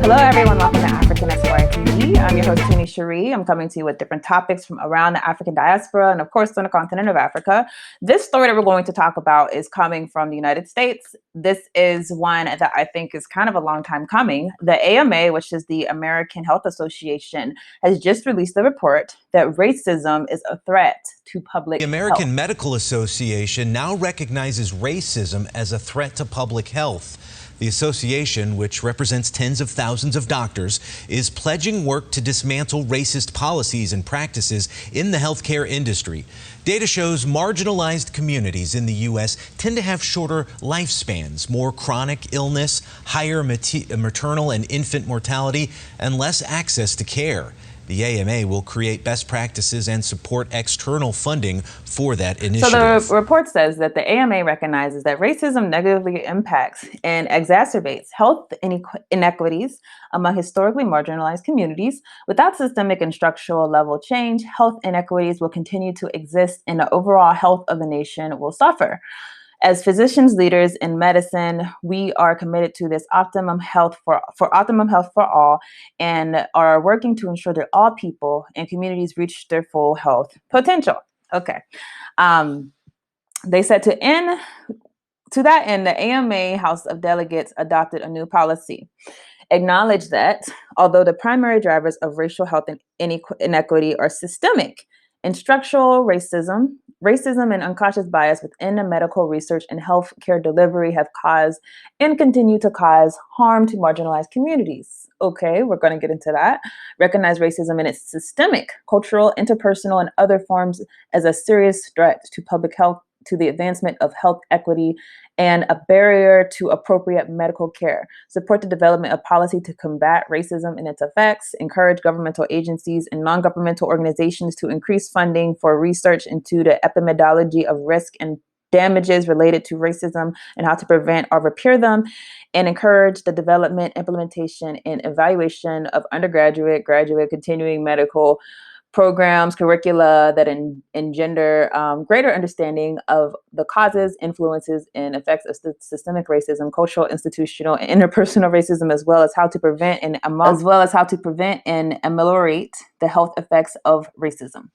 Hello, everyone. Welcome to African Esquire TV. I'm your host, Tini Cherie. I'm coming to you with different topics from around the African diaspora and, of course, on the continent of Africa. This story that we're going to talk about is coming from the United States. This is one that I think is kind of a long time coming. The AMA, which is the American Health Association, has just released a report that racism is a threat to public The health. American Medical Association now recognizes racism as a threat to public health. The association, which represents tens of thousands of doctors, is pledging work to dismantle racist policies and practices in the healthcare industry. Data shows marginalized communities in the U.S. tend to have shorter lifespans, more chronic illness, higher maternal and infant mortality, and less access to care. The AMA will create best practices and support external funding for that initiative. So the report says that the AMA recognizes that racism negatively impacts and exacerbates health inequities among historically marginalized communities. Without systemic and structural level change, health inequities will continue to exist and the overall health of the nation will suffer. As physicians, leaders in medicine, we are committed to this optimum health for optimum health for all, and are working to ensure that all people and communities reach their full health potential. Okay. They said to that end, the AMA House of Delegates adopted a new policy. Acknowledge that although the primary drivers of racial health inequity are systemic and structural racism and unconscious bias within the medical research and healthcare delivery have caused and continue to cause harm to marginalized communities. Okay, we're going to get into that. Recognize racism in its systemic, cultural, interpersonal, and other forms as a serious threat to public health, to the advancement of health equity, and a barrier to appropriate medical care. Support the development of policy to combat racism and its effects. Encourage governmental agencies and non-governmental organizations to increase funding for research into the epidemiology of risk and damages related to racism and how to prevent or repair them. And encourage the development, implementation, and evaluation of undergraduate, graduate, continuing medical programs, curricula that engender greater understanding of the causes, influences, and effects of systemic racism, cultural, institutional, and interpersonal racism, as well as how to prevent and ameliorate the health effects of racism.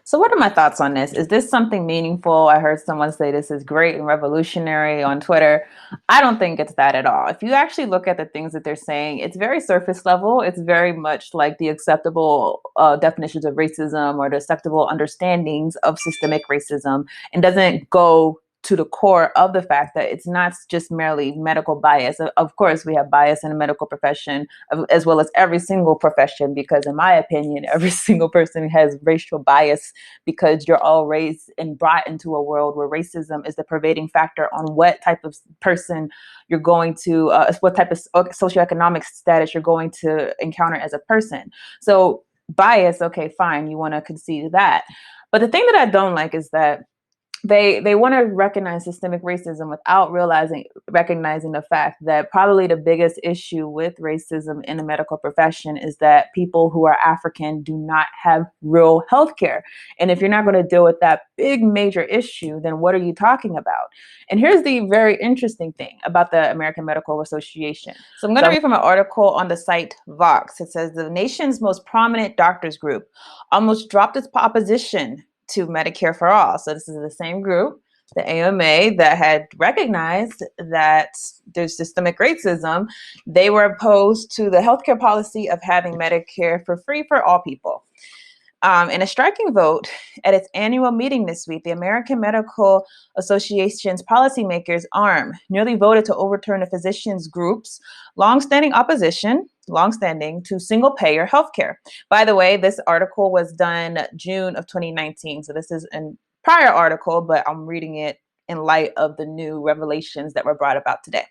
So what are my thoughts on this? Is this something meaningful? I heard someone say this is great and revolutionary on Twitter. I don't think it's that at all. If you actually look at the things that they're saying, it's very surface level. It's very much like the acceptable definitions of racism or the acceptable understandings of systemic racism, and doesn't go to the core of the fact that it's not just merely medical bias. Of course, we have bias in the medical profession, as well as every single profession, because in my opinion, every single person has racial bias, because you're all raised and brought into a world where racism is the pervading factor on what type of person you're going to, what type of socioeconomic status you're going to encounter as a person. So bias, okay, fine, you want to concede that. But the thing that I don't like is that they want to recognize systemic racism without recognizing the fact that probably the biggest issue with racism in the medical profession is that people who are African do not have real health care. And if you're not going to deal with that big major issue, then what are you talking about? And here's the very interesting thing about the American Medical Association. So I'm going to read from an article on the site Vox. It says the nation's most prominent doctors group almost dropped its opposition to Medicare for All. So this is the same group, the AMA, that had recognized that there's systemic racism. They were opposed to the healthcare policy of having Medicare for free for all people. In a striking vote at its annual meeting this week, the American Medical Association's policymakers arm nearly voted to overturn the physicians group's longstanding opposition to single-payer healthcare. By the way, this article was done June of 2019. So this is a prior article, but I'm reading it in light of the new revelations that were brought about today.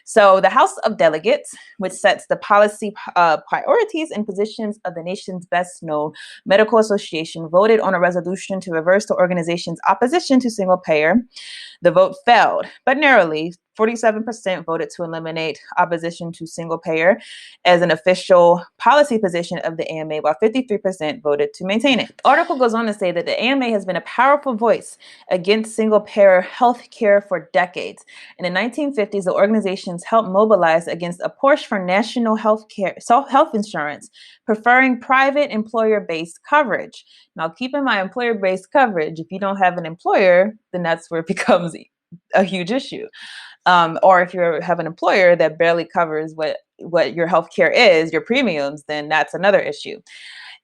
So the House of Delegates, which sets the policy priorities and positions of the nation's best known medical association, voted on a resolution to reverse the organization's opposition to single payer. The vote failed, but narrowly, 47% voted to eliminate opposition to single payer as an official policy position of the AMA, while 53% voted to maintain it. The article goes on to say that the AMA has been a powerful voice against single payer health care for decades. In the 1950s, the organizations helped mobilize against a push for national health insurance, preferring private employer-based coverage. Now, keep in mind, employer-based coverage, if you don't have an employer, then that's where it becomes a huge issue. Or if you have an employer that barely covers what your healthcare is, your premiums, then that's another issue.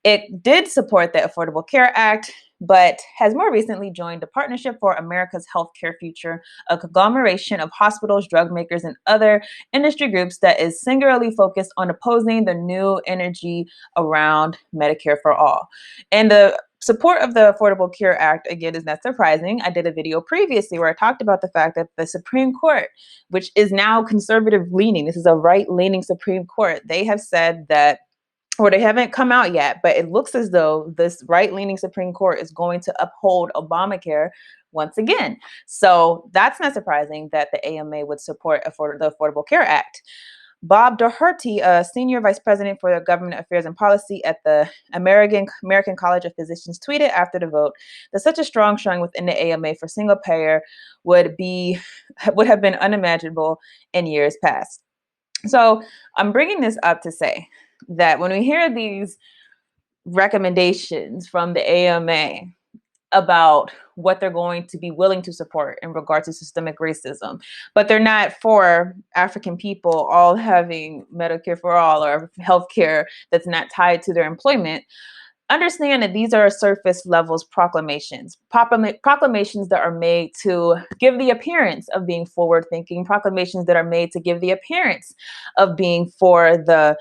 It did support the Affordable Care Act, but has more recently joined the Partnership for America's Healthcare Future, a conglomeration of hospitals, drug makers, and other industry groups that is singularly focused on opposing the new energy around Medicare for All. And the support of the Affordable Care Act, again, is not surprising. I did a video previously where I talked about the fact that the Supreme Court, which is now conservative leaning, this is a right leaning Supreme Court, they have said that, or they haven't come out yet, but it looks as though this right-leaning Supreme Court is going to uphold Obamacare once again. So that's not surprising that the AMA would support the Affordable Care Act. Bob Doherty, a senior vice president for Government Affairs and Policy at the American College of Physicians, tweeted after the vote that such a strong showing within the AMA for single payer would have been unimaginable in years past. So I'm bringing this up to say that when we hear these recommendations from the AMA about what they're going to be willing to support in regard to systemic racism, but they're not for African people all having Medicare for all or healthcare that's not tied to their employment, understand that these are surface levels proclamations that are made to give the appearance of being forward thinking, proclamations that are made to give the appearance of being for the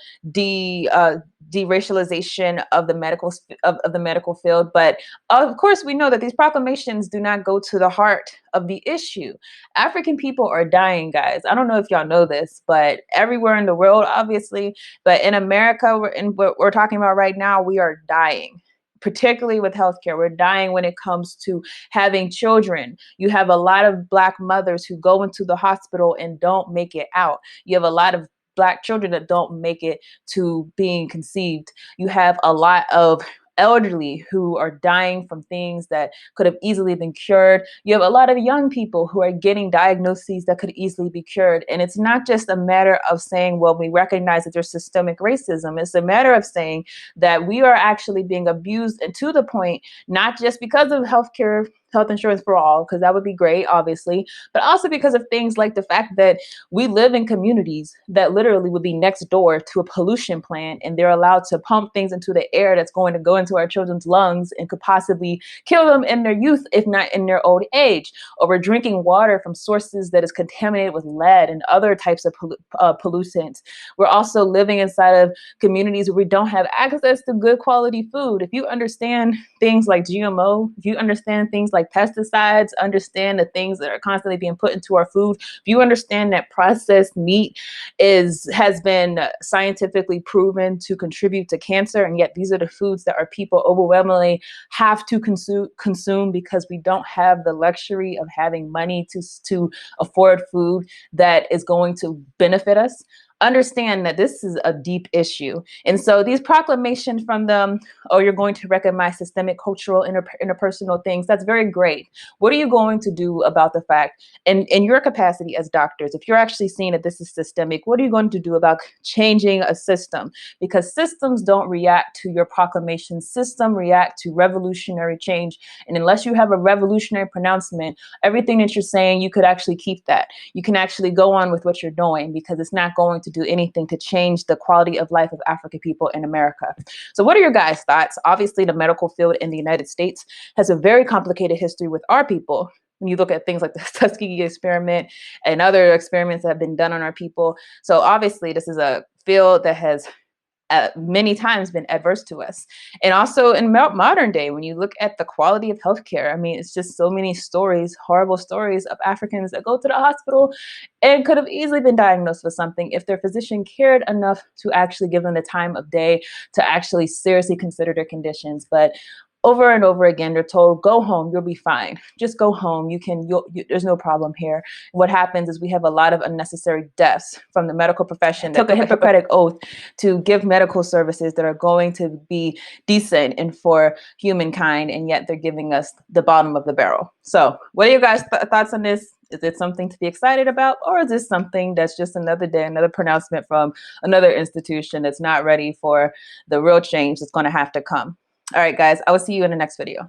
deracialization of the medical field. But of course, we know that these proclamations do not go to the heart of the issue. African people are dying, guys. I don't know if y'all know this, but everywhere in the world, obviously, but in America, what we're talking about right now, we are dying, particularly with healthcare. We're dying when it comes to having children. You have a lot of Black mothers who go into the hospital and don't make it out. You have a lot of Black children that don't make it to being conceived. You have a lot of elderly who are dying from things that could have easily been cured. You have a lot of young people who are getting diagnoses that could easily be cured. And it's not just a matter of saying, well, we recognize that there's systemic racism. It's a matter of saying that we are actually being abused, and to the point, not just because of health insurance for all, because that would be great, obviously, but also because of things like the fact that we live in communities that literally would be next door to a pollution plant, and they're allowed to pump things into the air that's going to go into our children's lungs and could possibly kill them in their youth, if not in their old age. Or we're drinking water from sources that is contaminated with lead and other types of pollutants. We're also living inside of communities where we don't have access to good quality food. If you understand things like GMO, if you understand things like pesticides, understand the things that are constantly being put into our food, if you understand that processed meat has been scientifically proven to contribute to cancer, and yet these are the foods that our people overwhelmingly have to consume because we don't have the luxury of having money to afford food that is going to benefit us. Understand that this is a deep issue. And so these proclamations from them, oh, you're going to recognize systemic, cultural, interpersonal things, that's very great. What are you going to do about the fact, in your capacity as doctors, if you're actually seeing that this is systemic, what are you going to do about changing a system? Because systems don't react to your proclamation. Systems react to revolutionary change. And unless you have a revolutionary pronouncement, everything that you're saying, you could actually keep that. You can actually go on with what you're doing, because it's not going to do anything to change the quality of life of African people in America. So what are your guys' thoughts? Obviously, the medical field in the United States has a very complicated history with our people. When you look at things like the Tuskegee experiment and other experiments that have been done on our people. So obviously, this is a field that has many times been adverse to us. And also in modern day, when you look at the quality of healthcare, I mean, it's just so many stories, horrible stories of Africans that go to the hospital and could have easily been diagnosed with something if their physician cared enough to actually give them the time of day to actually seriously consider their conditions. But over and over again, they're told, go home, you'll be fine. Just go home. There's no problem here. What happens is we have a lot of unnecessary deaths from the medical profession that took a Hippocratic oath to give medical services that are going to be decent and for humankind, and yet they're giving us the bottom of the barrel. So what are you guys' thoughts on this? Is it something to be excited about, or is this something that's just another day, another pronouncement from another institution that's not ready for the real change that's going to have to come? All right, guys, I will see you in the next video.